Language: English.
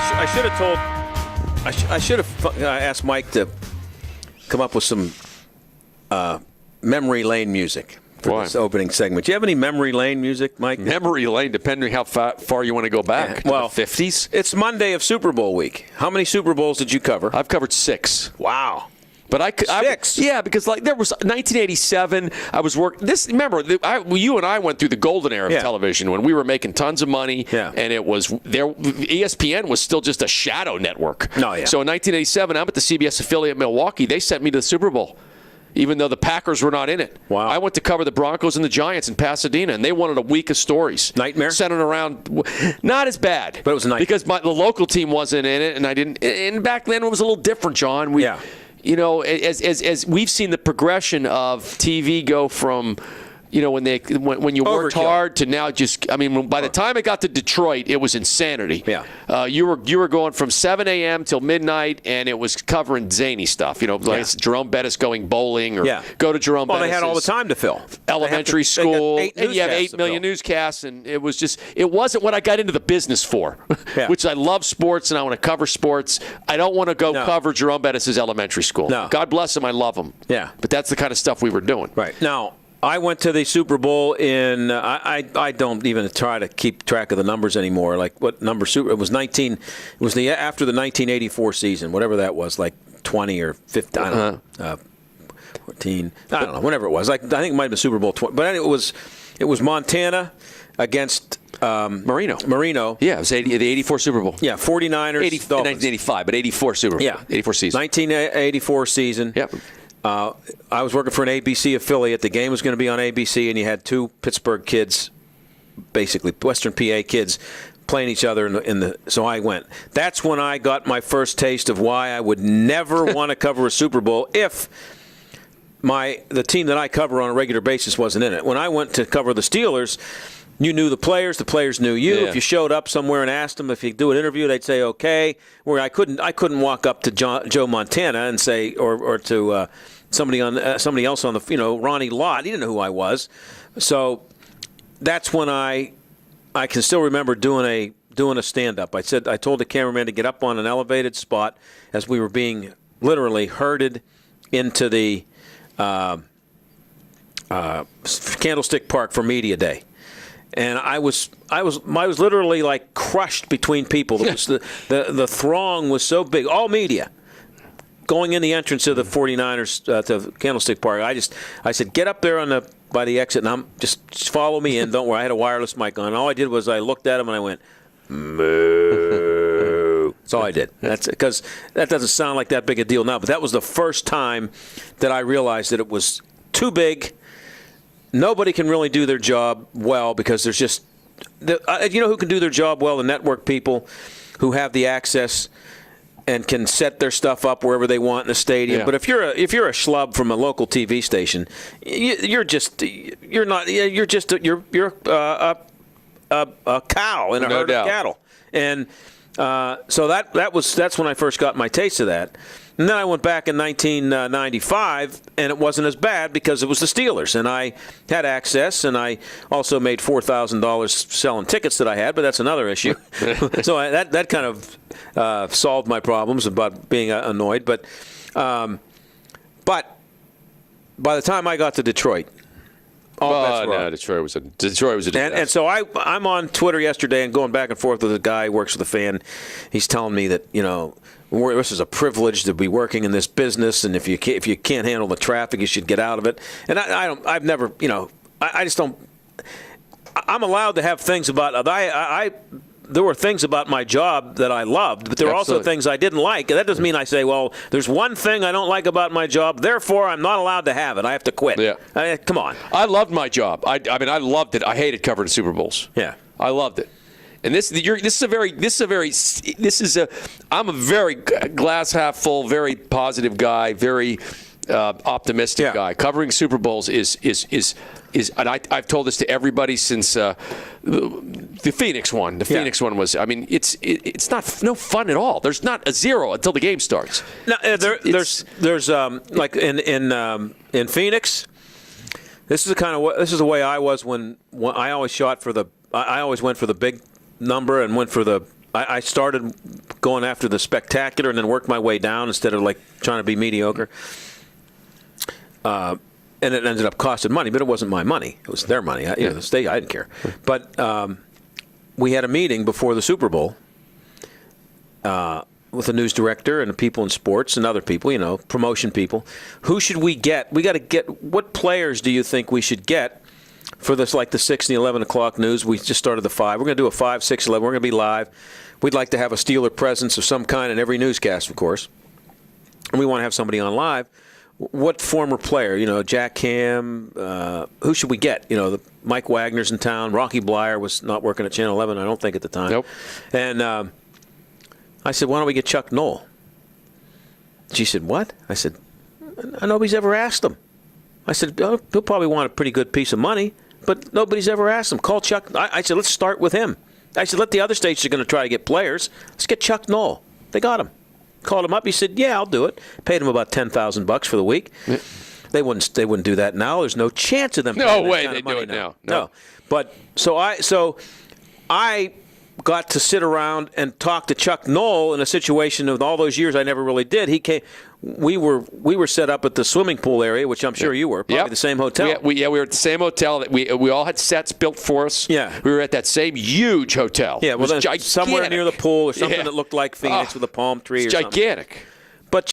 I should have told. I should have asked Mike to come up with some memory lane music for this opening segment. Do you have any memory lane music, Mike? Memory lane, depending how far you want to go back. Well, to the 50s. It's Monday of Super Bowl week. How many Super Bowls did you cover? I've covered 6. Wow. But Six? Yeah, because there was 1987. I was working. Remember, you and I went through the golden era of television when we were making tons of money, and it was there. ESPN was still just a shadow network. No, yeah. So in 1987, I'm at the CBS affiliate Milwaukee. They sent me to the Super Bowl, even though the Packers were not in it. Wow. I went to cover the Broncos and the Giants in Pasadena, and they wanted a week of stories. Nightmare? Centered around, not as bad. But it was a nightmare. Because the local team wasn't in it, and I didn't. And back then it was a little different, John. You know, as we've seen the progression of TV go from, you know, when you worked hard to now just, I mean, by the time it got to Detroit, it was insanity. Yeah. You were going from 7 a.m. till midnight, and it was covering zany stuff. You know, like Jerome Bettis going bowling or go to Jerome Bettis. Well, they had all the time to fill. Elementary school. And you have 8 million newscasts, and it wasn't what I got into the business for, which I love sports, and I want to cover sports. I don't want to go cover Jerome Bettis' elementary school. No. God bless him. I love him. Yeah. But that's the kind of stuff we were doing. Right. Now, I went to the Super Bowl in I don't even try to keep track of the numbers anymore. Like what number Super? It was 19. It was after the 1984 season, whatever that was, like 20 or 15. I don't know. 14. I don't know. Whatever it was. Like I think it might have been Super Bowl 20. But anyway, it was Montana against Marino. Yeah, it was the 84 Super Bowl. Yeah, 49ers. 1985, but 84 Super Bowl. Yeah, 84 season. 1984 season. Yep. I was working for an ABC affiliate. The game was going to be on ABC, and you had 2 Pittsburgh kids, basically Western PA kids, playing each other so I went. That's when I got my first taste of why I would never want to cover a Super Bowl if the team that I cover on a regular basis wasn't in it. When I went to cover the Steelers, you knew the players knew you. If you showed up somewhere and asked them if you do an interview, they'd say okay. Where I couldn't walk up to Joe Montana and say or to somebody else on the Ronnie Lott. He didn't know who I was. So that's when I can still remember doing a stand up. I told the cameraman to get up on an elevated spot as we were being literally herded into the Candlestick Park for media day. And I was literally like crushed between people. The throng was so big, all media, going in the entrance of the 49ers to Candlestick Park. I said, get up there by the exit, and just follow me in. Don't worry, I had a wireless mic on. And all I did was I looked at him and I went, moo. That's all I did. That's because that doesn't sound like that big a deal now, but that was the first time that I realized that it was too big. Nobody can really do their job well because there's just you know who can do their job well? The network people who have the access and can set their stuff up wherever they want in the stadium. Yeah. But if you're a schlub from a local TV station, you're a cow in a herd of cattle. And so that's when I first got my taste of that. And then I went back in 1995, and it wasn't as bad because it was the Steelers, and I had access, and I also made $4,000 selling tickets that I had, but that's another issue. So that kind of solved my problems about being annoyed. But by the time I got to Detroit, Detroit was a disaster. And so I'm on Twitter yesterday and going back and forth with a guy who works for the Fan. He's telling me that this is a privilege to be working in this business, and if you can't handle the traffic, you should get out of it. And I just don't. I'm allowed to have things about there were things about my job that I loved, but there were also things I didn't like. And that doesn't mean I say, well, there's one thing I don't like about my job, therefore I'm not allowed to have it. I have to quit. Yeah. Come on. I loved my job. I mean, I loved it. I hated covering Super Bowls. Yeah. I loved it. And I'm a very glass half full, very positive guy, very optimistic guy. Covering Super Bowls is and I've told this to everybody since the Phoenix one. The Phoenix one was. I mean, it's no fun at all. There's not a zero until the game starts. No, there's like in Phoenix. This is the way I was when I always shot for I always went for the big number and went for the I started going after the spectacular and then worked my way down instead of like trying to be mediocre. And it ended up costing money, but it wasn't my money. It was their money. The state, I didn't care. But we had a meeting before the Super Bowl with the news director and the people in sports and other people, promotion people. Who should we get? We got to get, what players do you think we should get for this, like the 6 and the 11 o'clock news? We just started the 5. We're going to do a 5, 6, 11. We're going to be live. We'd like to have a Steeler presence of some kind in every newscast, of course. And we want to have somebody on live. What former player, Jack Ham, who should we get? Mike Wagner's in town. Rocky Blyer was not working at Channel 11, I don't think, at the time. Nope. And I said, why don't we get Chuck Noll? She said, what? I said, nobody's ever asked him. I said, he'll probably want a pretty good piece of money, but nobody's ever asked him. Call Chuck. I said, let's start with him. I said, let the other states are going to try to get players. Let's get Chuck Noll. They got him. Called him up. He said, yeah, I'll do it. Paid him about $10,000 for the week. Yeah. They wouldn't do that now. There's no chance of them. No way they do it now. No. But so I got to sit around and talk to Chuck Noll in a situation of all those years I never really did. He came. We were set up at the swimming pool area, which I'm sure you were. Probably the same hotel. We were at the same hotel. That we all had sets built for us. Yeah. We were at that same huge hotel. Yeah, well, then gigantic. Somewhere near the pool or something that looked like Phoenix with a palm tree or gigantic. something.